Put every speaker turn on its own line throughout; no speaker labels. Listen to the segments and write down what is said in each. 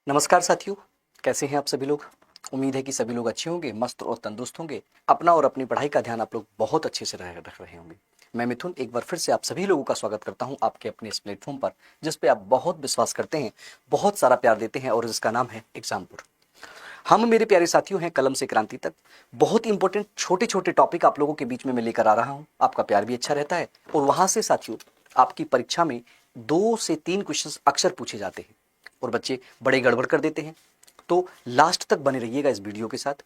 नमस्कार साथियों, कैसे हैं आप सभी लोग। उम्मीद है कि सभी लोग अच्छे होंगे, मस्त और तंदुरुस्त होंगे। अपना और अपनी पढ़ाई का ध्यान आप लोग बहुत अच्छे से रख रहे होंगे। मैं मिथुन एक बार फिर से आप सभी लोगों का स्वागत करता हूं आपके अपने इस प्लेटफॉर्म पर, जिस पे आप बहुत विश्वास करते हैं, बहुत सारा प्यार देते हैं और जिसका नाम है एग्जामपुर। हम मेरे प्यारे साथियों हैं कलम से क्रांति तक। बहुत इंपॉर्टेंट छोटे छोटे टॉपिक आप लोगों के बीच में मैं लेकर आ रहा हूँ। आपका प्यार भी अच्छा रहता है और वहां से साथियों आपकी परीक्षा में 2 से 3 क्वेश्चन अक्सर पूछे जाते हैं और बच्चे बड़े गड़बड़ कर देते हैं। तो लास्ट तक बने रहिएगा इस वीडियो के साथ।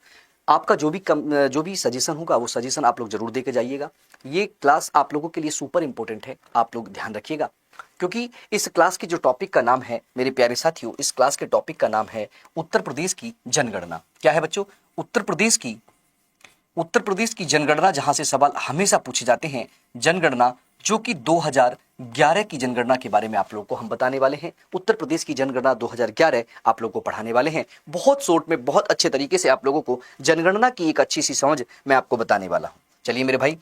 आपका जो भी सजेशन होगा वो सजेशन आप लोग जरूर देके जाइएगा। ये क्लास आप लोगों के लिए सुपर इंपॉर्टेंट है, आप लोग ध्यान रखिएगा। क्योंकि इस क्लास के जो टॉपिक का नाम है मेरे प्यारे साथियों, इस क्लास के टॉपिक का नाम है उत्तर प्रदेश की जनगणना। क्या है बच्चों? उत्तर प्रदेश की जनगणना, जहां से सवाल हमेशा पूछे जाते हैं। जनगणना जो कि 2011 की जनगणना के बारे में आप लोगों को हम बताने वाले हैं। उत्तर प्रदेश की जनगणना 2011 आप लोगों को पढ़ाने वाले हैं। बहुत शॉर्ट में, बहुत अच्छे तरीके से आप लोगों को जनगणना की एक अच्छी सी समझ मैं आपको बताने वाला हूं। चलिए मेरे भाई,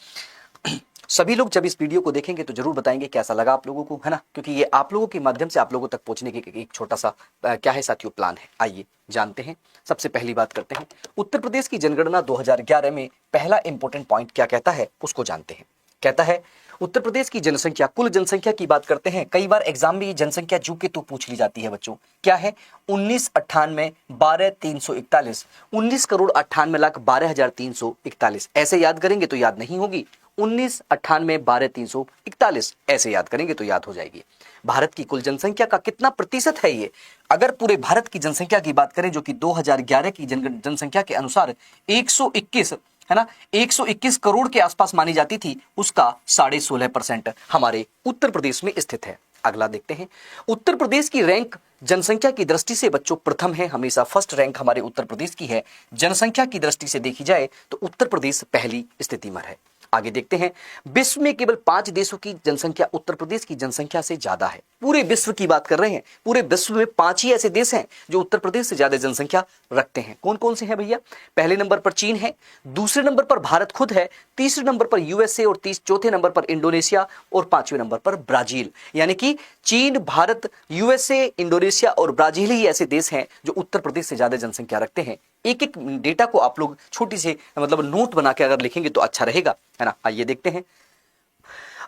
सभी लोग जब इस वीडियो को देखेंगे तो जरूर बताएंगे कैसा लगा आप लोगों को, है ना। क्योंकि ये आप लोगों के माध्यम से आप लोगों तक पहुंचने की एक छोटा सा क्या है साथियों प्लान है। आइए जानते हैं। सबसे पहली बात करते हैं, उत्तर प्रदेश की जनगणना 2011 में पहला इंपॉर्टेंट पॉइंट क्या कहता है उसको जानते हैं। कहता है उत्तर प्रदेश की जनसंख्या, कुल जनसंख्या की बात करते हैं। कई बार एग्जाम में ये जनसंख्या जू के तू पूछ ली जाती है बच्चों। क्या है? 1998 12 341, 19 करोड़ 98 लाख 12,341। ऐसे याद करेंगे तो याद नहीं होगी। 1998 12 341 ऐसे याद करेंगे तो याद हो जाएगी। भारत की कुल जनसंख्या का कितना प्रतिशत है ये? अगर पूरे भारत की जनसंख्या की बात करें जो कि 2011 की जनसंख्या के अनुसार 121 है ना, 121 करोड़ के आसपास मानी जाती थी, उसका 16.5% हमारे उत्तर प्रदेश में स्थित है। अगला देखते हैं। उत्तर प्रदेश की रैंक जनसंख्या की दृष्टि से बच्चों प्रथम है, हमेशा फर्स्ट रैंक हमारे उत्तर प्रदेश की है। जनसंख्या की दृष्टि से देखी जाए तो उत्तर प्रदेश पहली स्थिति में है। आगे देखते हैं। विश्व में केवल 5 देशों की जनसंख्या उत्तर प्रदेश की जनसंख्या से ज्यादा है। पूरे विश्व की बात कर रहे हैं, पूरे विश्व में 5 ही ऐसे देश हैं जो उत्तर प्रदेश से ज्यादा जनसंख्या रखते हैं। कौन कौन से हैं भैया? पहले नंबर पर चीन है, दूसरे नंबर पर भारत खुद है, तीसरे नंबर पर यूएसए और चौथे नंबर पर इंडोनेशिया और 5वें नंबर पर ब्राजील। यानी कि चीन, भारत, यूएसए, इंडोनेशिया और ब्राजील ही ऐसे देश हैं जो उत्तर प्रदेश से ज्यादा जनसंख्या रखते हैं। एक एक डेटा को आप लोग छोटी से मतलब नोट बना के अगर लिखेंगे तो अच्छा रहेगा, है ना। आइए देखते हैं।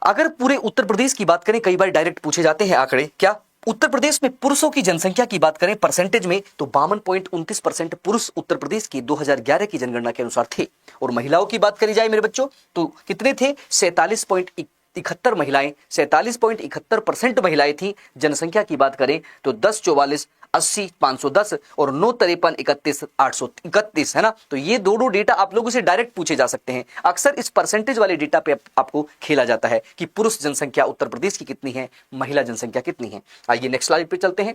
अगर पूरे उत्तर प्रदेश की बात करें, कई बार डायरेक्ट पूछे जाते हैं आंकड़े। क्या? उत्तर प्रदेश में पुरुषों की जनसंख्या की बात करें परसेंटेज में तो 52.29% पुरुष उत्तर प्रदेश की 2011 की जनगणना के अनुसार थे। और महिलाओं की बात करी जाए मेरे बच्चों तो कितने थे? 47.71 महिलाएं, 47.71% महिलाएं थी। जनसंख्या की बात करें तो 1044 80 510 और 953 31 831, है ना। तो ये दोनों डेटा आप लोगों से डायरेक्ट पूछे जा सकते हैं। अक्सर इस परसेंटेज वाले डेटा पे आपको खेला जाता है कि पुरुष जनसंख्या उत्तर प्रदेश की कितनी है, महिला जनसंख्या कितनी है। आइए नेक्स्ट स्लाइड पे चलते हैं।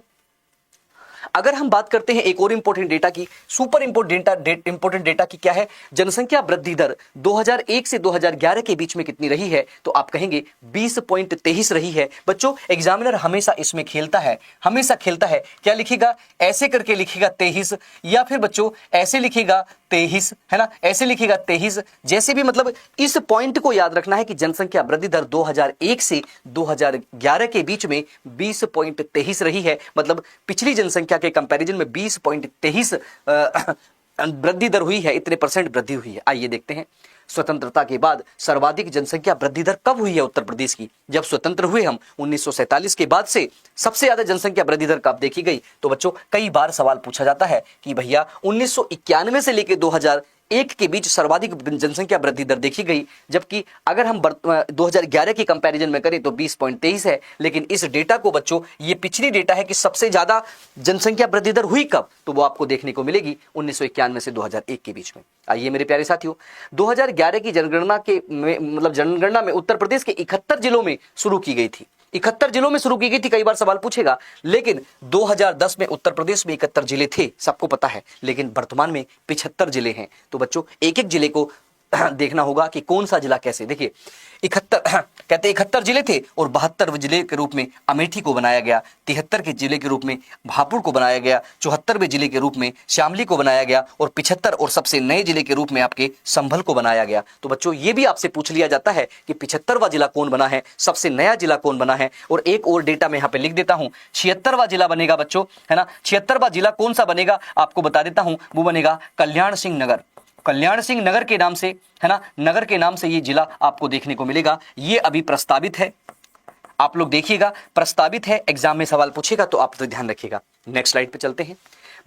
अगर हम बात करते हैं एक और इंपॉर्टेंट डेटा की, सुपर इंपॉर्टेंट डेटा की, क्या है? जनसंख्या वृद्धि दर 2001 से 2011 के बीच में कितनी रही है? तो आप कहेंगे 20.23 रही है। बच्चों एग्जामिनर हमेशा इसमें खेलता है, हमेशा खेलता है। क्या लिखेगा? ऐसे करके लिखेगा 23, या फिर बच्चों ऐसे लिखेगा 23, है ना, ऐसे लिखेगा 23। जैसे भी मतलब इस पॉइंट को याद रखना है कि जनसंख्या वृद्धि दर 2001 से 2011 के बीच में 20.23 रही है। मतलब पिछली जनसंख्या के कंपैरिजन में 20.23 वृद्धि दर हुई है, इतने परसेंट वृद्धि हुई है। आइए देखते हैं। स्वतंत्रता के बाद सर्वाधिक जनसंख्या वृद्धि दर कब हुई है उत्तर प्रदेश की? जब स्वतंत्र हुए हम 1947 के बाद से सबसे ज्यादा जनसंख्या वृद्धि दर कब देखी गई? तो बच्चों कई बार सवाल पूछा जाता है कि भैया 1991 से लेकर 2001 के बीच सर्वाधिक जनसंख्या वृद्धि दर देखी गई, जबकि अगर हम 2011 की कंपैरिजन में करें तो 20.23 है। लेकिन इस डेटा को बच्चों, ये पिछली डेटा है कि सबसे ज्यादा जनसंख्या वृद्धि दर हुई कब, तो वो आपको देखने को मिलेगी 1991 से 2001 के बीच में। आइए मेरे प्यारे साथियों, 2011 की जनगणना के मतलब जनगणना में उत्तर प्रदेश के 71 जिलों में शुरू की गई थी। 71 जिलों में शुरू की गई थी, कई बार सवाल पूछेगा। लेकिन 2010 में उत्तर प्रदेश में 71 जिले थे, सबको पता है। लेकिन वर्तमान में 75 जिले हैं। तो बच्चों एक एक जिले को देखना होगा कि कौन सा जिला कैसे। देखिए 71 कहते 71 जिले थे और 72 जिले के रूप में अमेठी को बनाया गया, 73 के जिले के रूप में भापुड़ को बनाया गया, 74वें जिले के रूप में शामली को बनाया गया और 75 और सबसे नए जिले के रूप में आपके संभल को बनाया गया। तो बच्चों ये भी आपसे पूछ लिया जाता है कि 75वां जिला कौन बना है, सबसे नया जिला कौन बना है। और एक और डेटा मैं यहाँ पे लिख देता हूं, 76वां जिला बनेगा बच्चों, है ना। 76वां जिला कौन सा बनेगा आपको बता देता हूं, वो बनेगा कल्याण सिंह नगर। कल्याण सिंह नगर के नाम से, है ना, नगर के नाम से ये जिला आपको देखने को मिलेगा। ये अभी प्रस्तावित है, आप लोग देखिएगा, प्रस्तावित है, एग्जाम में सवाल पूछेगा तो आप तो ध्यान रखिएगा। नेक्स्ट स्लाइड पे चलते हैं।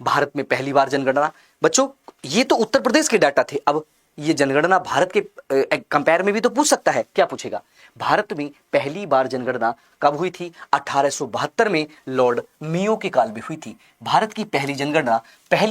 भारत में पहली बार जनगणना, बच्चों ये तो उत्तर प्रदेश के डाटा थे, अब ये जनगणना भारत के कंपेयर में भी तो पूछ सकता है। क्या पूछेगा, भारत में पहली बार जनगणना कब हुई थी? 1872 में लॉर्ड मेयो के काल में हुई थी। भारत की पहली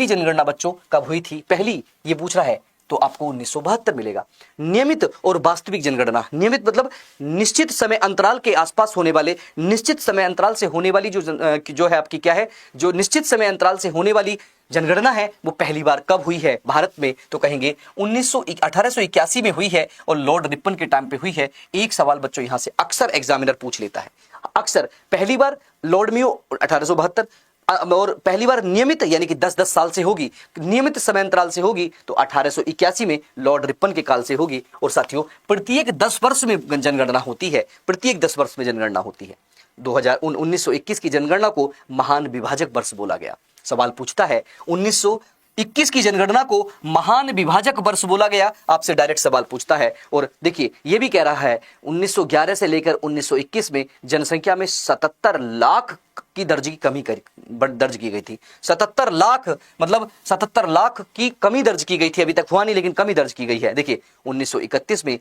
जनगणना बच्चों कब हुई थी? पहली ये पूछ रहा है तो आपको 1972 मिलेगा। नियमित और वास्तविक जनगणना, नियमित मतलब निश्चित समय अंतराल के आसपास होने वाले, निश्चित समय अंतराल से होने वाली जो है आपकी क्या है, जो निश्चित समय अंतराल से होने वाली जनगणना है वो पहली बार कब हुई है भारत में? तो कहेंगे 1881 में हुई है और लॉर्ड रिपन के टाइम पे हुई है। एक सवाल बच्चों यहां से अक्सर एग्जामिनर पूछ लेता है, अक्सर पहली बार लॉर्ड मेयो 1872 और पहली बार नियमित यानी कि 10-10 साल से होगी, नियमित समय अंतराल से होगी तो 1881 में लॉर्ड रिपन के काल से होगी। और साथियों प्रत्येक 10 वर्ष में जनगणना होती है, प्रत्येक 10 वर्ष में जनगणना होती है। 1921 की जनगणना को महान विभाजक वर्ष बोला गया। सवाल पूछता है 1921 की जनगणना को महान विभाजक वर्ष बोला गया, आपसे डायरेक्ट सवाल पूछता है। और देखिए ये भी कह रहा है 1911 से लेकर 1921 में जनसंख्या में 77 लाख की दर्ज की गई थी। 77 लाख मतलब 77 लाख की कमी दर्ज की गई थी, अभी तक हुआ नहीं लेकिन कमी दर्ज की गई है। देखिए 1931 में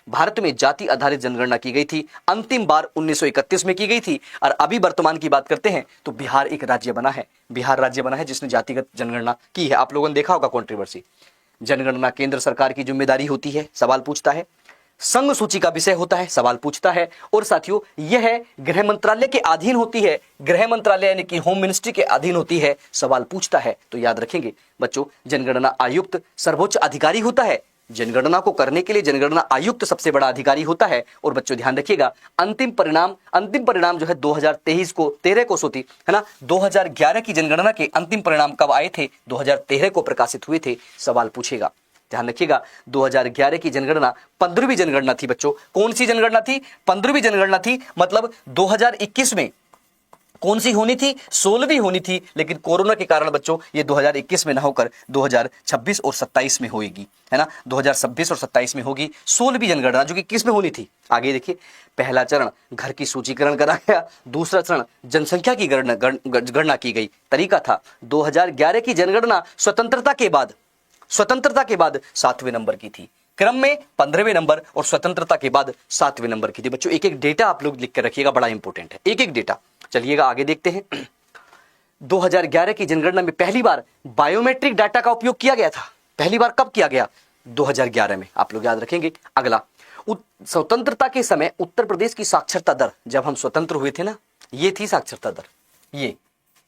भारत में जाति आधारित जनगणना की गई थी, अंतिम बार 1931 में की गई थी। और अभी वर्तमान की बात करते हैं तो बिहार एक राज्य बना है, बिहार राज्य बना है जिसने जातिगत जनगणना की है। आप लोगों ने देखा होगा कंट्रोवर्सी, जनगणना केंद्र सरकार की जिम्मेदारी होती है, सवाल पूछता है। संघ सूची का विषय होता है, सवाल पूछता है। और साथियों यह गृह मंत्रालय के अधीन होती है, गृह मंत्रालय यानी कि होम मिनिस्ट्री के अधीन होती है, सवाल पूछता है। तो याद रखेंगे बच्चों जनगणना आयुक्त सर्वोच्च अधिकारी होता है, जनगणना को करने के लिए जनगणना आयुक्त सबसे बड़ा अधिकारी होता है। और बच्चों ध्यान रखिएगा अंतिम परिणाम जो है 13 को सोती है ना, 2011 की जनगणना के अंतिम परिणाम कब आए थे? 2013 को प्रकाशित हुए थे, सवाल पूछेगा। ध्यान रखिएगा 2011 की जनगणना 15वीं जनगणना थी बच्चों। कौन सी जनगणना थी? 15वीं जनगणना थी, मतलब 2021 में कौन सी होनी थी? 16वीं होनी थी, लेकिन कोरोना के कारण बच्चों ये 2021 में ना होकर 2026 और 27 में होगी, है ना। 2026 और 27 में होगी 16वीं जनगणना, जो कि किस में होनी थी? आगे देखिए, पहला चरण घर की सूचीकरण करा गया, दूसरा चरण जनसंख्या की गणना की गई। तरीका था 2011 की जनगणना स्वतंत्रता के बाद 7वें नंबर की थी, क्रम में 15वें नंबर और स्वतंत्रता के बाद 7वें नंबर की थी। बच्चों एक एक डेटा आप लोग लिख कर रखिएगा, बड़ा इंपॉर्टेंट है, एक एक डेटा। चलिएगा आगे देखते हैं। 2011 की जनगणना में पहली बार बायोमेट्रिक डाटा का उपयोग किया गया था। पहली बार कब किया गया? 2011 में, आप लोग याद रखेंगे। अगला, स्वतंत्रता के समय उत्तर प्रदेश की साक्षरता दर, जब हम स्वतंत्र हुए थे ना, ये थी साक्षरता दर, ये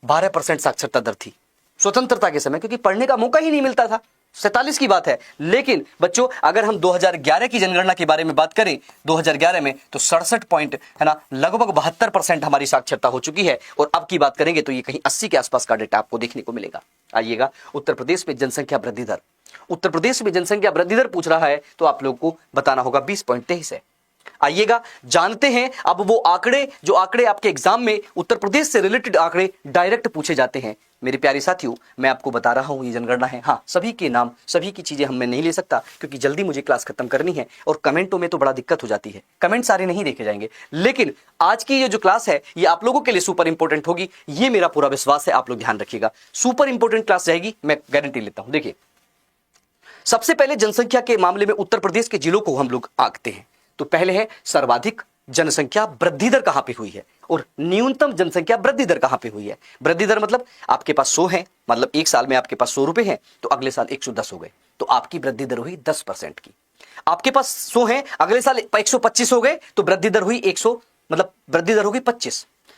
12% साक्षरता दर थी स्वतंत्रता के समय, क्योंकि पढ़ने का मौका ही नहीं मिलता था। 47 की बात है। लेकिन बच्चों अगर हम 2011 की जनगणना के बारे में बात करें 2011 में, तो 67 पॉइंट, है ना, लगभग 72% हमारी साक्षरता हो चुकी है। और अब की बात करेंगे तो ये कहीं 80 के आसपास का डेटा आपको देखने को मिलेगा। आइएगा उत्तर प्रदेश में जनसंख्या वृद्धि दर, उत्तर प्रदेश में जनसंख्या वृद्धि दर पूछ रहा है तो आप लोगों को बताना होगा 20.23 है। आइएगा जानते हैं अब वो आंकड़े, जो आंकड़े आपके एग्जाम में उत्तर प्रदेश से रिलेटेड आंकड़े डायरेक्ट पूछे जाते हैं। मेरे प्यारे साथियों, मैं आपको बता रहा हूं ये जनगणना है। हाँ, सभी के नाम, सभी की चीजें मैं नहीं ले सकता क्योंकि जल्दी मुझे क्लास खत्म करनी है और कमेंटों में तो बड़ा दिक्कत हो जाती है, कमेंट सारे नहीं देखे जाएंगे। लेकिन आज की ये जो क्लास है ये आप लोगों के लिए सुपर इंपॉर्टेंट होगी, ये मेरा पूरा विश्वास है। आप लोग ध्यान रखिएगा, सुपर इंपॉर्टेंट क्लास रहेगी, मैं गारंटी लेता हूं। देखिए सबसे पहले जनसंख्या के मामले में उत्तर प्रदेश के जिलों को हम लोग आंकते हैं। तो पहले है सर्वाधिक जनसंख्या वृद्धि दर कहां पे हुई है और न्यूनतम जनसंख्या वृद्धि दर कहां पे हुई है। वृद्धि दर मतलब आपके पास 100 है, मतलब एक साल में आपके पास 100 रुपए हैं, तो अगले साल 110 हो गए, तो आपकी वृद्धि दर हुई 10% की। आपके पास 100 है, अगले साल 125 हो गए, तो वृद्धि दर हुई 100, मतलब वृद्धि दर होगी 25।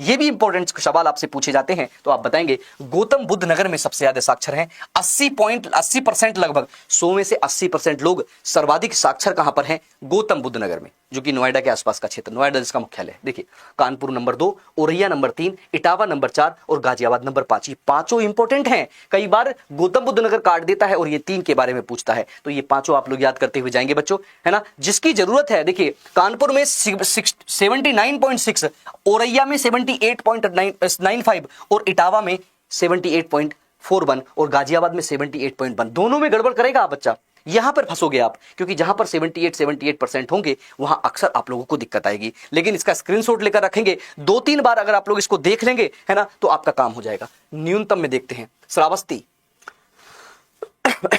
ये भी इंपॉर्टेंट सवाल आपसे पूछे जाते हैं तो आप बताएंगे गौतम बुद्ध नगर में सबसे ज्यादा साक्षर हैं 80% लगभग 100 में से 80% लोग सर्वाधिक साक्षर कहां पर हैं? गौतम बुद्ध नगर में, जो कि नोएडा के आसपास का क्षेत्र, नोएडा जिसका मुख्यालय है। देखिए Kanpur number 2, Auraiya number 3, Etawah number 4 और गाजियाबाद नंबर 5। ये पांचों इंपॉर्टेंट हैं। कई बार गौतम बुद्ध नगर काट देता है और ये 3 के बारे में पूछता है, तो ये पांचों आप लोग याद करते हुए जाएंगे बच्चों, है ना। जिसकी जरूरत है, देखिए कानपुर में 79.6, औरैया में 78.95 और इटावा में 78.41 और गाजियाबाद में 78.1। दोनों में गड़बड़ करेगा आप बच्चा, यहां पर फंसोगे आप, क्योंकि जहां पर 78% होंगे वहां अक्सर आप लोगों को दिक्कत आएगी। लेकिन इसका स्क्रीनशॉट लेकर रखेंगे, 2-3 बार अगर आप लोग इसको देख लेंगे, है ना, तो आपका काम हो जाएगा। न्यूनतम में देखते हैं,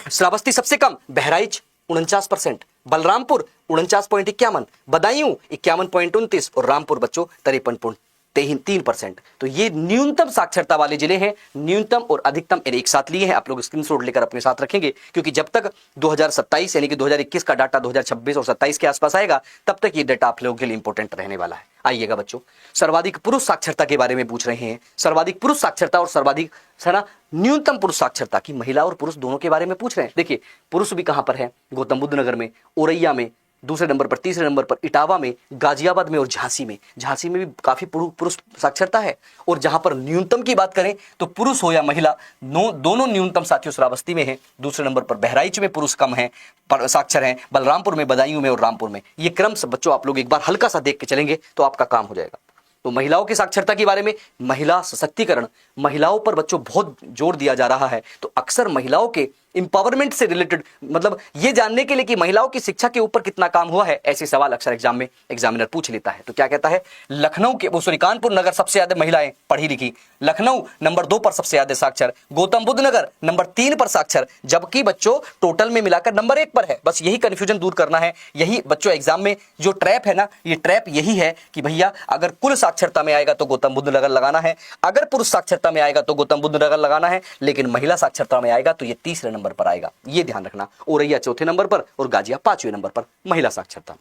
श्रावस्ती सबसे कम, बहराइच 49%, बलरामपुर 49.51, बदायूं 51.29 और रामपुर बच्चों 53.3%। तो ये न्यूनतम साक्षरता वाले जिले हैं। न्यूनतम और अधिकतम एक साथ लिए हैं, आप लोग स्क्रीनशॉट लेकर अपने साथ रखेंगे, क्योंकि जब तक 2027 यानी कि 2021 का डाटा 2026 और 27 के आसपास आएगा, तब तक ये डाटा आप लोगों के लिए इंपॉर्टेंट रहने वाला है। आइएगा बच्चों, सर्वाधिक पुरुष साक्षरता के बारे में पूछ रहे हैं। सर्वाधिक पुरुष साक्षरता और सर्वाधिक, है ना, न्यूनतम पुरुष साक्षरता की महिला और पुरुष दोनों के बारे में पूछ रहे हैं। देखिए पुरुष भी कहां पर है? गौतम बुद्ध नगर में, औरैया में दूसरे नंबर पर, तीसरे नंबर पर इटावा में, गाजियाबाद में और झांसी में। झांसी में भी काफी पुरुष साक्षरता है। और जहां पर न्यूनतम की बात करें तो पुरुष हो या महिला, दोनों न्यूनतम साथियों श्रावस्ती में है। दूसरे नंबर पर बहराइच में पुरुष कम है, साक्षर हैं, बलरामपुर में, बदायूं में और रामपुर में। ये क्रम से बच्चों आप लोग एक बार हल्का सा देख के चलेंगे तो आपका काम हो जाएगा। तो महिलाओं की साक्षरता के बारे में, महिला सशक्तिकरण, महिलाओं पर बच्चों बहुत जोर दिया जा रहा है। तो अक्सर महिलाओं के इंपावरमेंट से रिलेटेड, मतलब ये जानने के लिए कि महिलाओं की शिक्षा के ऊपर कितना काम हुआ है, ऐसे सवाल अक्सर एग्जाम में एग्जामिनर पूछ लेता है। तो क्या कहता है? लखनऊ के, कानपुर नगर सबसे ज्यादा महिलाएं पढ़ी लिखी, लखनऊ नंबर 2 पर सबसे ज्यादा साक्षर, गौतम बुद्ध नगर नंबर 3 पर साक्षर, जबकि बच्चों टोटल में मिलाकर नंबर 1 पर है। बस यही कंफ्यूजन दूर करना है। यही बच्चों एग्जाम में जो ट्रैप है ना, ये ट्रैप यही है कि भैया अगर कुल साक्षरता में आएगा तो गौतम बुद्ध नगर लगाना है, अगर पुरुष साक्षरता में आएगा तो गौतम बुद्ध नगर लगाना है, लेकिन महिला साक्षरता में आएगा तो ये तीसरे नंबर पर आएगा। ये ध्यान रखना। औरैया चौथे नंबर पर और गाजिया 5वें नंबर पर महिला साक्षरता।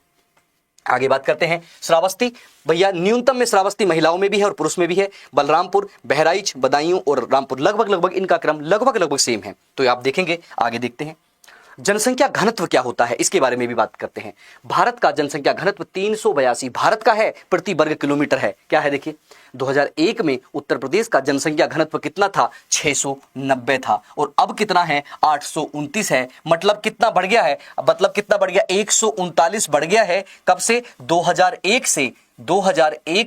आगे बात करते हैं श्रावस्ती। भैया न्यूनतम में श्रावस्ती महिलाओं में भी है और पुरुष में भी है। बलरामपुर, बहराइच, बदायूं और रामपुर लगभग इनका क्रम लगभग सेम है। तो आप देखेंगे, आगे देखते हैं जनसंख्या घनत्व क्या होता है, इसके बारे में भी बात करते हैं। भारत का जनसंख्या घनत्व 382 भारत का है प्रति वर्ग किलोमीटर है। क्या है? देखिए 2001 में उत्तर प्रदेश का जनसंख्या घनत्व कितना था? 690 था और अब कितना है? 829 है। मतलब कितना बढ़ गया है? मतलब कितना बढ़ गया? 139 बढ़ गया है। कब से? 2001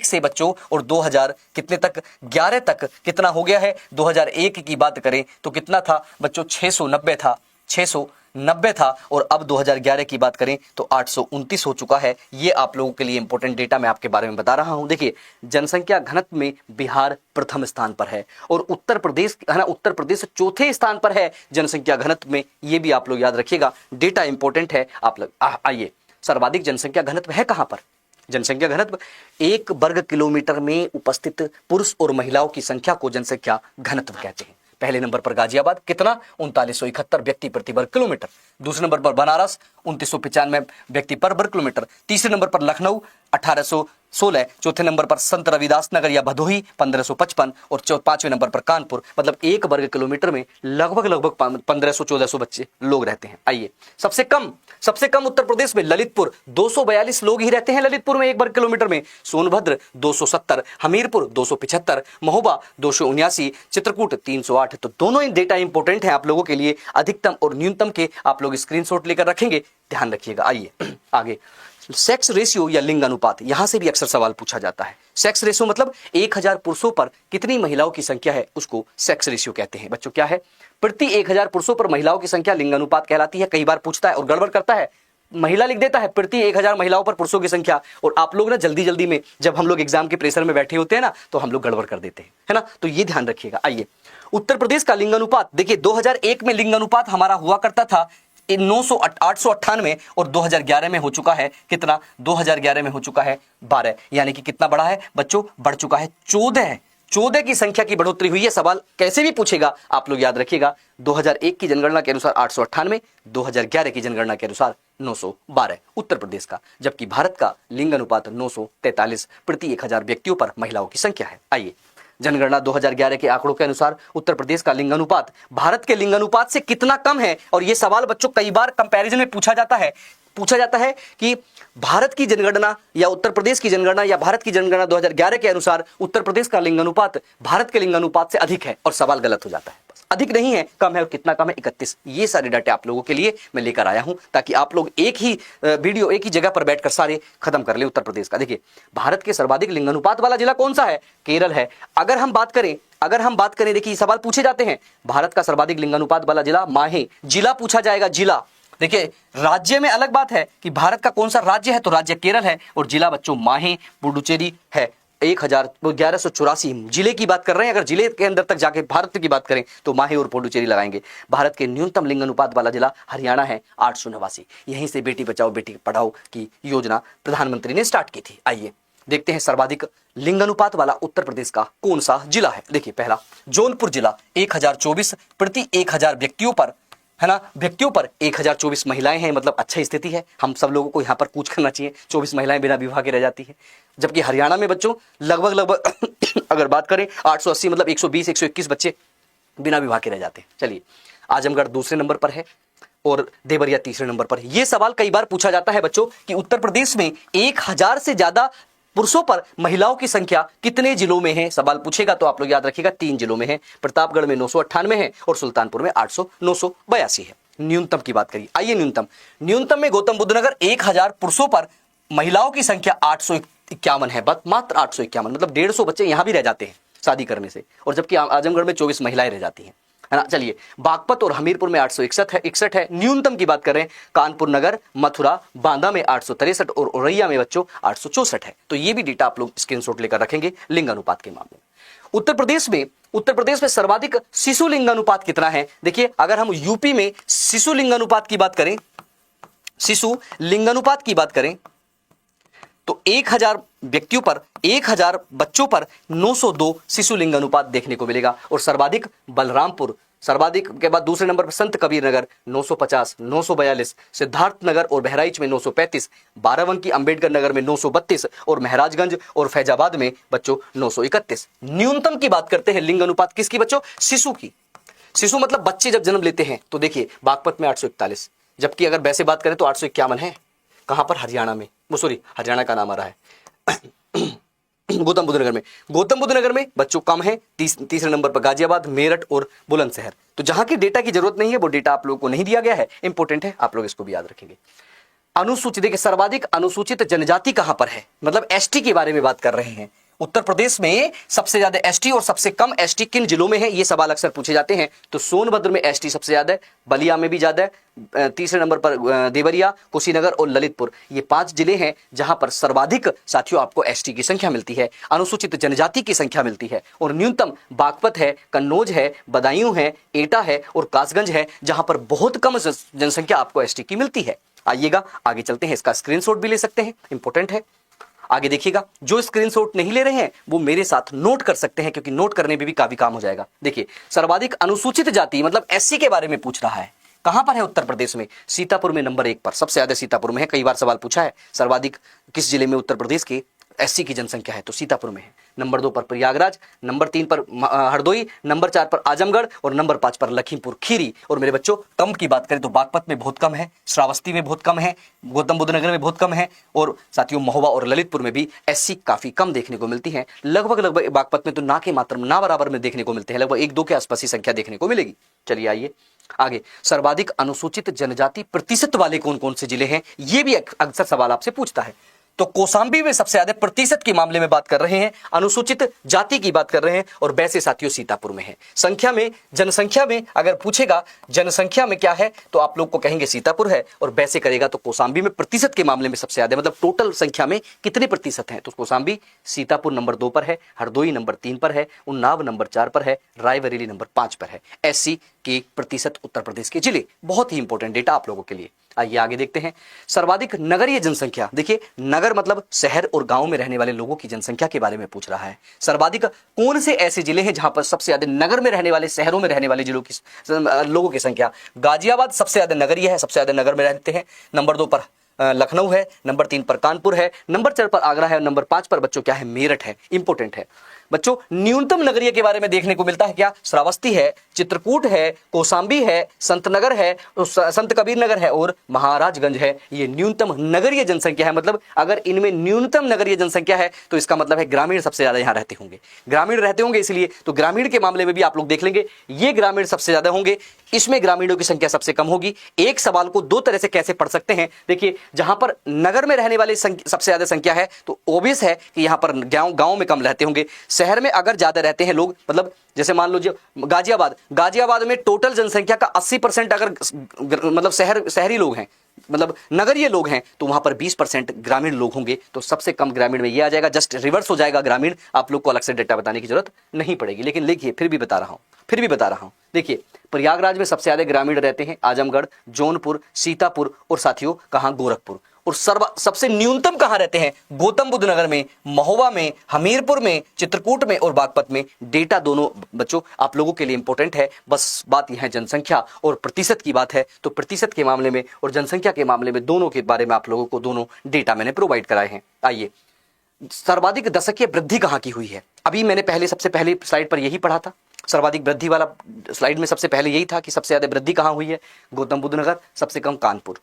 से बच्चों, और 2000 कितने तक? 11 तक कितना हो गया है? 2001 की बात करें तो कितना था बच्चों? 690 था और अब 2011 की बात करें तो 829 हो चुका है। ये आप लोगों के लिए इंपॉर्टेंट डेटा मैं आपके बारे में बता रहा हूं। देखिए जनसंख्या घनत्व में बिहार प्रथम स्थान पर है और उत्तर प्रदेश, है ना, उत्तर प्रदेश चौथे स्थान पर है जनसंख्या घनत्व में। ये भी आप लोग याद रखिएगा, डेटा इंपॉर्टेंट है आप लोग। आइए, सर्वाधिक जनसंख्या घनत्व है कहां पर? जनसंख्या घनत्व 1 वर्ग किलोमीटर में उपस्थित पुरुष और महिलाओं की संख्या को जनसंख्या घनत्व कहते हैं। पहले नंबर पर गाजियाबाद, कितना? 3971 व्यक्ति प्रति वर्ग किलोमीटर। दूसरे नंबर पर बनारस 2995 व्यक्ति पर वर्ग किलोमीटर। तीसरे नंबर पर लखनऊ 1816। चौथे नंबर पर संत रविदास नगर या भदोही 1555 और 5वें नंबर पर कानपुर। मतलब 1 वर्ग किलोमीटर में लगभग 1500-1400 बच्चे लोग रहते हैं। आइए, सबसे कम उत्तर प्रदेश में ललितपुर 242 लोग ही रहते हैं ललितपुर में 1 वर्ग किलोमीटर में। सोनभद्र 270, हमीरपुर 275, महोबा 279, चित्रकूट 308। तो दोनों इन डेटा इंपॉर्टेंट है आप लोगों के लिए। अधिकतम और न्यूनतम के आप लोग स्क्रीनशॉट लेकर रखेंगे, ध्यान रखिएगा। आइए आगे, सेक्स रेशियो या लिंग अनुपात, यहां से भी अक्सर सवाल पूछा जाता है। सेक्स रेशियो मतलब 1000 पुरुषों पर कितनी महिलाओं की संख्या है, उसको सेक्स रेशियो कहते हैं। बच्चों क्या है? प्रति 1000 पुरुषों पर महिलाओं की संख्या लिंग अनुपात कहलाती है। कई बार पूछता है और गड़बड़ करता है, महिला लिख देता है प्रति 1000 महिलाओं पर पुरुषों की संख्या, और आप लोग ना जल्दी में जब हम लोग एग्जाम के प्रेशर में बैठे होते हैं ना, तो हम लोग गड़बड़ कर देते हैं, है ना। तो ये ध्यान रखिएगा। आइए, उत्तर प्रदेश का लिंग अनुपात देखिए, 2001 में लिंग अनुपात हमारा हुआ करता था 898 और 2011 में हो चुका है कितना? 2011 में हो चुका है 12। यानी कि कितना बढ़ा है बच्चों? बढ़ चुका है 14 की संख्या की बढ़ोतरी हुई है। सवाल कैसे भी पूछेगा आप लोग याद रखिएगा, 2001 की जनगणना के अनुसार 898, 2011 की जनगणना के अनुसार 912 उत्तर प्रदेश का, जबकि भारत का लिंग अनुपात 943 प्रति 1000 व्यक्तियों पर महिलाओं की संख्या है। आइए, जनगणना 2011 के आंकड़ों के अनुसार उत्तर प्रदेश का लिंग अनुपात भारत के लिंग अनुपात से कितना कम है। और यह सवाल बच्चों कई बार कंपैरिजन में पूछा जाता है कि भारत की जनगणना या उत्तर प्रदेश की जनगणना या भारत की जनगणना 2011 के अनुसार उत्तर प्रदेश का लिंग अनुपात भारत के लिंग अनुपात से अधिक है, और सवाल गलत हो जाता है। बस अधिक नहीं है, कम है। और कितना कम है? 31। ये सारे डाटे आप लोगों के लिए मैं लेकर आया हूं ताकि आप लोग एक ही वीडियो एक ही जगह पर बैठकर सारे खत्म कर ले उत्तर प्रदेश का। देखिए, भारत के सर्वाधिक लिंग अनुपात वाला जिला कौन सा है? केरल है। अगर हम बात करें देखिए, सवाल पूछे जाते हैं, भारत का सर्वाधिक लिंग अनुपात वाला जिला माहे, जिला पूछा जाएगा, जिला। देखिए, राज्य में अलग बात है कि भारत का कौन सा राज्य है, तो राज्य केरल है, और जिला बच्चों माहे पुडुचेरी है। 1184 जिले की बात कर रहे हैं। अगर जिले के अंदर तक जाके भारत की बात करें तो माहे और पुडुचेरी लगाएंगे। भारत के न्यूनतम लिंग अनुपात वाला जिला हरियाणा है, 889। यहीं से बेटी बचाओ बेटी पढ़ाओ की योजना प्रधानमंत्री ने स्टार्ट की थी। आइए देखते हैं सर्वाधिक लिंग अनुपात वाला उत्तर प्रदेश का कौन सा जिला है। देखिए, पहला जौनपुर जिला 1024 प्रति 1000 व्यक्तियों पर, है ना, व्यक्तियों पर 1024 महिलाएं हैं, मतलब अच्छी स्थिति है। हम सब लोगों को यहाँ पर कूच करना चाहिए। 24 महिलाएं बिना विवाह के रह जाती है। जबकि हरियाणा में बच्चों लगभग अगर बात करें 880, मतलब 120-121 बच्चे बिना विवाह के रह जाते हैं। चलिए, आजमगढ़ दूसरे नंबर पर है और देवरिया तीसरे नंबर पर है। यह सवाल कई बार पूछा जाता है बच्चों कि उत्तर प्रदेश में 1000 से ज्यादा पुरुषों पर महिलाओं की संख्या कितने जिलों में है। सवाल पूछेगा तो आप लोग याद रखिएगा 3 जिलों में है। प्रतापगढ़ में 998 है और सुल्तानपुर में 982 है। न्यूनतम की बात करिए। आइए, न्यूनतम में गौतम बुद्ध नगर 1000 पुरुषों पर महिलाओं की संख्या 851 है, बस मात्र 851, मतलब 150 बच्चे यहां भी रह जाते हैं शादी करने से, और जबकि आजमगढ़ में 24 महिलाएं रह जाती हैं, है ना। चलिए, बागपत और हमीरपुर में 861 है। न्यूनतम की बात करें, कानपुर नगर, मथुरा, बांदा में 863 और औरैया में बच्चों 864 है। तो ये भी डेटा आप लोग स्क्रीनशॉट लेकर रखेंगे लिंग अनुपात के मामले में। उत्तर प्रदेश में सर्वाधिक शिशु लिंग अनुपात कितना है? देखिए, अगर हम यूपी में शिशु लिंग अनुपात की बात करें तो 1000 व्यक्तियों पर 1000 बच्चों पर 902 शिशु लिंग अनुपात देखने को मिलेगा। और सर्वाधिक बलरामपुर, सर्वाधिक के बाद दूसरे नंबर पर संत कबीर नगर 950, 942, सिद्धार्थ नगर और बहराइच में 935, बाराबंकी अंबेडकर नगर में 932 और महाराजगंज और फैजाबाद में बच्चों 931। न्यूनतम की बात करते हैं लिंग अनुपात किसकी बच्चों? शिशु की। शिशु मतलब बच्चे जब जन्म लेते हैं। तो देखिए, बागपत में 841, जबकि अगर वैसे बात करें तो 851 है। कहां पर? हरियाणा में। हरियाणा का नाम आ रहा है गौतम बुद्ध नगर में बच्चों कम है। तीसरे नंबर पर गाजियाबाद, मेरठ और बुलंदशहर। तो जहां की डेटा की जरूरत नहीं है वो डेटा आप लोगों को नहीं दिया गया है, इंपॉर्टेंट है, आप लोग इसको भी याद रखेंगे। अनुसूचित, देखिए सर्वाधिक अनुसूचित जनजाति कहां पर है, मतलब एसटी के बारे में बात कर रहे हैं। उत्तर प्रदेश में सबसे ज्यादा एसटी और सबसे कम एसटी किन जिलों में है, ये सवाल अक्सर पूछे जाते हैं। तो सोनभद्र में एसटी सबसे ज्यादा है, बलिया में भी ज्यादा है, तीसरे नंबर पर देवरिया, कुशीनगर और ललितपुर। ये 5 जिले हैं जहां पर सर्वाधिक साथियों आपको एसटी की संख्या मिलती है, अनुसूचित जनजाति की संख्या मिलती है। और न्यूनतम बागपत है, कन्नौज है, बदायूं है, एटा है और कासगंज है, जहां पर बहुत कम जनसंख्या आपको एसटी की मिलती है। आइएगा आगे चलते हैं, इसका स्क्रीनशॉट भी ले सकते हैं, इंपॉर्टेंट है। आगे देखिएगा, जो स्क्रीनशॉट नहीं ले रहे हैं वो मेरे साथ नोट कर सकते हैं, क्योंकि नोट करने में भी काफी काम हो जाएगा। देखिए, सर्वाधिक अनुसूचित जाति मतलब एससी के बारे में पूछ रहा है। कहां पर है? उत्तर प्रदेश में सीतापुर में नंबर 1 पर, सबसे ज्यादा सीतापुर में है। कई बार सवाल पूछा है, सर्वाधिक किस जिले में उत्तर प्रदेश के एससी की जनसंख्या है, तो सीतापुर में है। नंबर 2 पर प्रयागराज, नंबर 3 पर हरदोई, नंबर 4 पर आजमगढ़ और नंबर 5 पर लखीमपुर खीरी। और मेरे बच्चों, कम की बात करें तो बागपत में बहुत कम है, श्रावस्ती में बहुत कम है, गौतम बुद्ध नगर में बहुत कम है, और साथियों महोबा और ललितपुर में भी एससी काफी कम देखने को मिलती है। लगभग बागपत में तो ना के मात्र ना बराबर में देखने को मिलते हैं, लगभग 1-2 के आसपास ही संख्या देखने को मिलेगी। चलिए आइए आगे, सर्वाधिक अनुसूचित जनजाति प्रतिशत वाले कौन कौन से जिले हैं, ये भी अक्सर सवाल आपसे पूछता है। तो कौशांबी में सबसे ज्यादा प्रतिशत के मामले में बात कर रहे हैं, अनुसूचित जाति की बात कर रहे हैं, और वैसे साथियों सीतापुर में है। संख्या में, जनसंख्या में अगर पूछेगा जनसंख्या में क्या है तो आप लोग को कहेंगे सीतापुर है, और वैसे करेगा तो कौशांबी में प्रतिशत के मामले में सबसे ज्यादा, मतलब टोटल संख्या में कितने प्रतिशत हैं, तो कौशांबी, सीतापुर नंबर 2 पर है, हरदोई नंबर 3 पर है, उन्नाव नंबर 4 पर है, रायबरेली नंबर 5 पर है। एससी के प्रतिशत उत्तर प्रदेश के जिले। बहुत ही इंपॉर्टेंट डेटा आप लोगों के लिए। आइए आगे देखते हैं। सर्वाधिक नगरीय जनसंख्या, देखिए नगर मतलब शहर और गांव में रहने वाले लोगों की जनसंख्या के बारे में पूछ रहा है। सर्वाधिक कौन से ऐसे जिले हैं जहां पर सबसे ज्यादा नगर में रहने वाले, शहरों में रहने वाले जिलों की लोगों की संख्या? गाजियाबाद सबसे ज्यादा नगरीय है, सबसे ज्यादा नगर में रहते हैं। नंबर 2 पर लखनऊ है, नंबर 3 पर कानपुर है, नंबर 4 पर आगरा है, नंबर 5 पर बच्चों क्या है? मेरठ है। इंपॉर्टेंट है बच्चों। न्यूनतम नगरीय के बारे में देखने को मिलता है क्या? श्रावस्ती है, चित्रकूट है, कौशांबी है, संतनगर है, संत कबीर नगर है और महाराजगंज है। ये न्यूनतम नगरीय जनसंख्या है। मतलब अगर इनमें न्यूनतम नगरीय जनसंख्या है तो इसका मतलब है ग्रामीण सबसे ज्यादा यहां रहते होंगे, ग्रामीण रहते होंगे, इसलिए तो ग्रामीण के मामले में भी आप लोग देख लेंगे ये ग्रामीण सबसे ज्यादा होंगे, इसमें ग्रामीणों की संख्या सबसे कम होगी। एक सवाल को दो तरह से कैसे पढ़ सकते हैं, देखिए जहां पर नगर में रहने वाले सबसे ज्यादा संख्या है तो ऑब्वियस है कि यहां पर गांव में कम रहते होंगे। शहर में अगर ज्यादा रहते हैं लोग, मतलब जैसे मान लो गाजियाबाद में टोटल जनसंख्या का 80% अगर मतलब शहरी लोग हैं, मतलब नगरीय लोग हैं, तो वहां पर 20% ग्रामीण लोग होंगे। तो सबसे कम ग्रामीण में ये आ जाएगा, जस्ट रिवर्स हो जाएगा ग्रामीण। आप लोग को अलग से डेटा बताने की जरूरत नहीं पड़ेगी। लेकिन देखिए फिर भी बता रहा हूं, देखिए प्रयागराज में सबसे ज्यादा ग्रामीण रहते हैं, आजमगढ़, जौनपुर, सीतापुर और साथियों कहां? गोरखपुर। और सबसे न्यूनतम कहां रहते हैं? गौतम बुद्ध नगर में, महोबा में, हमीरपुर में, चित्रकूट में और बागपत में। डेटा दोनों बच्चों आप लोगों के लिए इंपॉर्टेंट है। बस बात यह है जनसंख्या और प्रतिशत की बात है, तो प्रतिशत के मामले में और जनसंख्या के मामले में दोनों के बारे में आप लोगों को दोनों डेटा मैंने प्रोवाइड कराए हैं। आइए, सर्वाधिक दशकीय वृद्धि कहां की हुई है? अभी मैंने सबसे पहले स्लाइड पर यही पढ़ा था, सर्वाधिक वृद्धि वाला स्लाइड में सबसे पहले यही था कि सबसे ज्यादा वृद्धि कहां हुई है? गौतम बुद्ध नगर, सबसे कम कानपुर।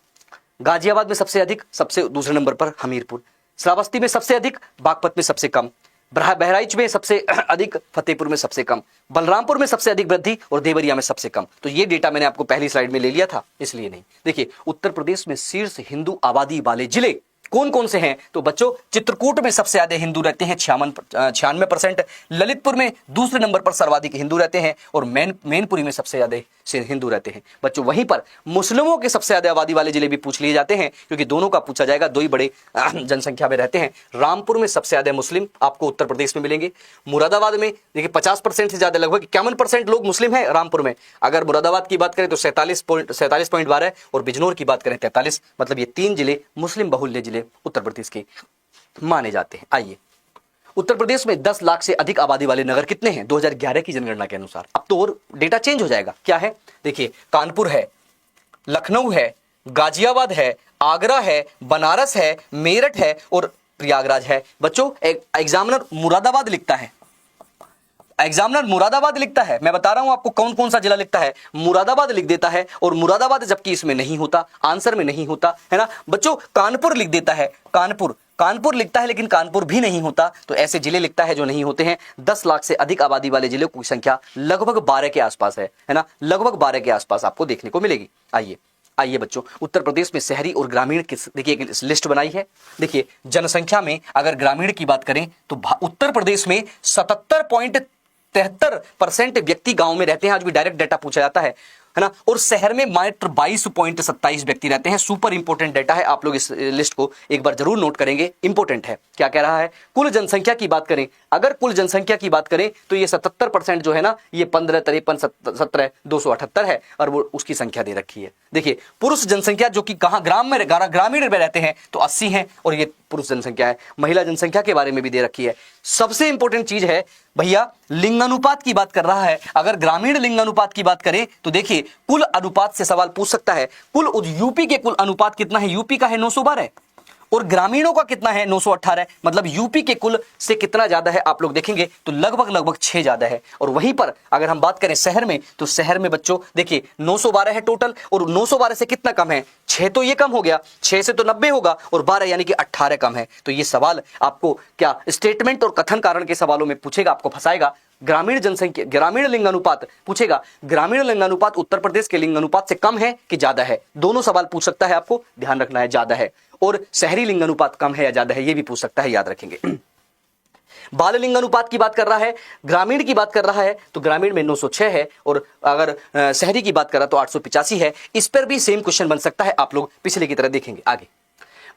गाजियाबाद में सबसे अधिक, सबसे दूसरे नंबर पर हमीरपुर। श्रावस्ती में सबसे अधिक, बागपत में सबसे कम। बहराइच में सबसे अधिक, फतेहपुर में सबसे कम। बलरामपुर में सबसे अधिक वृद्धि और देवरिया में सबसे कम। तो ये डेटा मैंने आपको पहली स्लाइड में ले लिया था, इसलिए नहीं। देखिए उत्तर प्रदेश में शीर्ष हिंदू आबादी वाले जिले कौन कौन से हैं? तो बच्चों चित्रकूट में सबसे ज्यादा हिंदू रहते हैं, 96%। ललितपुर में दूसरे नंबर पर सर्वाधिक हिंदू रहते हैं और मैनपुरी में सबसे ज्यादा हिंदू रहते हैं। बच्चों वहीं पर मुस्लिमों के सबसे ज्यादा आबादी वाले जिले भी पूछ लिए जाते हैं, क्योंकि दोनों का पूछा जाएगा, दो ही बड़े जनसंख्या में रहते हैं। रामपुर में सबसे ज्यादा मुस्लिम आपको उत्तर प्रदेश में मिलेंगे। मुरादाबाद में देखिए 50% से ज्यादा, लगभग 51% लोग मुस्लिम हैं रामपुर में। अगर मुरादाबाद की बात करें तो 47.12 और बिजनौर की बात करें 43। मतलब ये 3 जिले मुस्लिम बहुल्य जिले उत्तर प्रदेश के माने जाते हैं। आइए, उत्तर प्रदेश में 10 लाख से अधिक आबादी वाले नगर कितने हैं 2011 की जनगणना के अनुसार? अब तो और डेटा चेंज हो जाएगा। क्या है? देखिए कानपुर है, लखनऊ है, गाजियाबाद है, आगरा है, बनारस है, मेरठ है और प्रयागराज है। बच्चों एग्जामिनर मुरादाबाद लिखता है, मैं बता रहा हूं आपको कौन कौन सा जिला लिखता है। मुरादाबाद लिख देता है, और मुरादाबाद जबकि इसमें नहीं होता, आंसर में नहीं होता है ना। बच्चों कानपुर लिख देता है, कानपुर लिखता है, लेकिन कानपुर भी नहीं होता। तो ऐसे जिले लिखता है जो नहीं होते हैं। 10 लाख से अधिक आबादी वाले जिलों की संख्या लगभग 12 के आसपास है ना, लगभग 12 के आसपास आपको देखने को मिलेगी। आइए बच्चों, उत्तर प्रदेश में शहरी और ग्रामीण की देखिए एक लिस्ट बनाई है। देखिए जनसंख्या में अगर ग्रामीण की बात करें तो उत्तर प्रदेश में 77.73% व्यक्ति गांव में रहते हैं। आज भी डायरेक्ट डाटा पूछा जाता है ना। और शहर में मात्र 22.27 व्यक्ति रहते हैं। सुपर इंपोर्टेंट डाटा है, आप लोग इस लिस्ट को एक बार जरूर नोट करेंगे, इंपोर्टेंट है। क्या कह रहा है? कुल जनसंख्या की बात करें, अगर कुल जनसंख्या की बात करें तो ये 77% जो है ना, ये 15, 53, 17, 278 है, और वो उसकी संख्या दे रखी है। देखिए पुरुष जनसंख्या जो कि कहां ग्रामीण में रहते हैं तो 80 है, और ये पुरुष जनसंख्या है। महिला जनसंख्या के बारे में भी दे रखी है। सबसे इंपॉर्टेंट चीज है भैया, लिंगानुपात की बात कर रहा है। अगर ग्रामीण लिंगानुपात की बात करें तो देखिए कुल अनुपात से सवाल पूछ सकता है। यूपी के कुल अनुपात कितना है? यूपी का है 912 और ग्रामीणों का कितना है? 918। मतलब यूपी के कुल से कितना ज्यादा है आप लोग देखेंगे तो लगभग 6 ज्यादा है। और वहीं पर अगर हम बात करें शहर में, तो शहर में बच्चों देखिए 912 है टोटल, और 912 से कितना कम है? 6 तो ये कम हो गया, 6 से तो 90 होगा, और 12 यानी कि 18 कम है। तो ये सवाल आपको क्या स्टेटमेंट और कथन कारण के सवालों में पूछेगा, आपको फंसाएगा। ग्रामीण जनसंख्या, ग्रामीण लिंगानुपात पूछेगा, ग्रामीण लिंगानुपात उत्तर प्रदेश के लिंगानुपात से कम है कि ज्यादा है? दोनों सवाल पूछ सकता है, आपको ध्यान रखना है, ज्यादा है। और शहरी लिंगानुपात कम है या ज्यादा है, ये भी पूछ सकता है, याद रखेंगे। बाल लिंगानुपात की बात कर रहा है, ग्रामीण की बात कर रहा है, तो ग्रामीण में 906 है, और अगर शहरी की बात कर रहा तो 885 है। इस पर भी सेम क्वेश्चन बन सकता है, आप लोग पिछले की तरह देखेंगे। आगे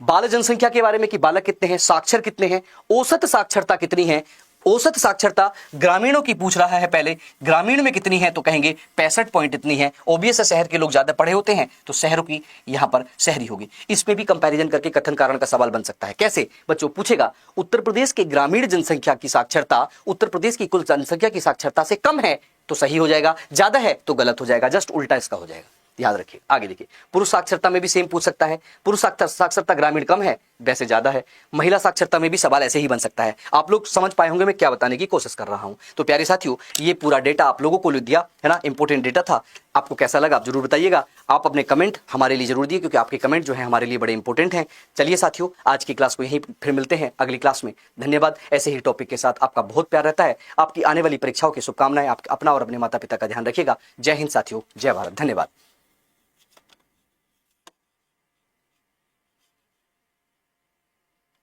बाल जनसंख्या के बारे में कि बालक कितने हैं, साक्षर कितने हैं, औसत साक्षरता कितनी है, औसत साक्षरता ग्रामीणों की पूछ रहा है। पहले ग्रामीण में कितनी है तो कहेंगे 65 पॉइंट इतनी है। ओबीएस शहर के लोग ज्यादा पढ़े होते हैं तो शहरों की यहां पर शहरी होगी। इसमें भी कंपैरिजन करके कथन कारण का सवाल बन सकता है। कैसे बच्चों पूछेगा, उत्तर प्रदेश के ग्रामीण जनसंख्या की साक्षरता उत्तर प्रदेश की कुल जनसंख्या की साक्षरता से कम है तो सही हो जाएगा, ज्यादा है तो गलत हो जाएगा, जस्ट उल्टा इसका हो जाएगा। याद रखिए। आगे देखिए, पुरुष साक्षरता में भी सेम पूछ सकता है। पुरुष साक्षरता ग्रामीण कम है, वैसे ज्यादा है। महिला साक्षरता में भी सवाल ऐसे ही बन सकता है। आप लोग समझ पाए होंगे मैं क्या बताने की कोशिश कर रहा हूं। तो प्यारे साथियों, ये पूरा डेटा आप लोगों को दिया है ना, इंपॉर्टेंट डेटा था। आपको कैसा लगा आप जरूर बताइएगा। आप अपने कमेंट हमारे लिए जरूर दिए, क्योंकि आपके कमेंट जो है हमारे लिए बड़े इंपॉर्टेंट हैं। चलिए साथियों, आज की क्लास को यहीं फिर मिलते हैं अगली क्लास में। धन्यवाद। ऐसे ही टॉपिक के साथ आपका बहुत प्यार रहता है। आपकी आने वाली परीक्षाओं की शुभकामनाएं। आप अपना और अपने माता पिता का ध्यान रखिएगा। जय हिंद साथियों, जय भारत। धन्यवाद।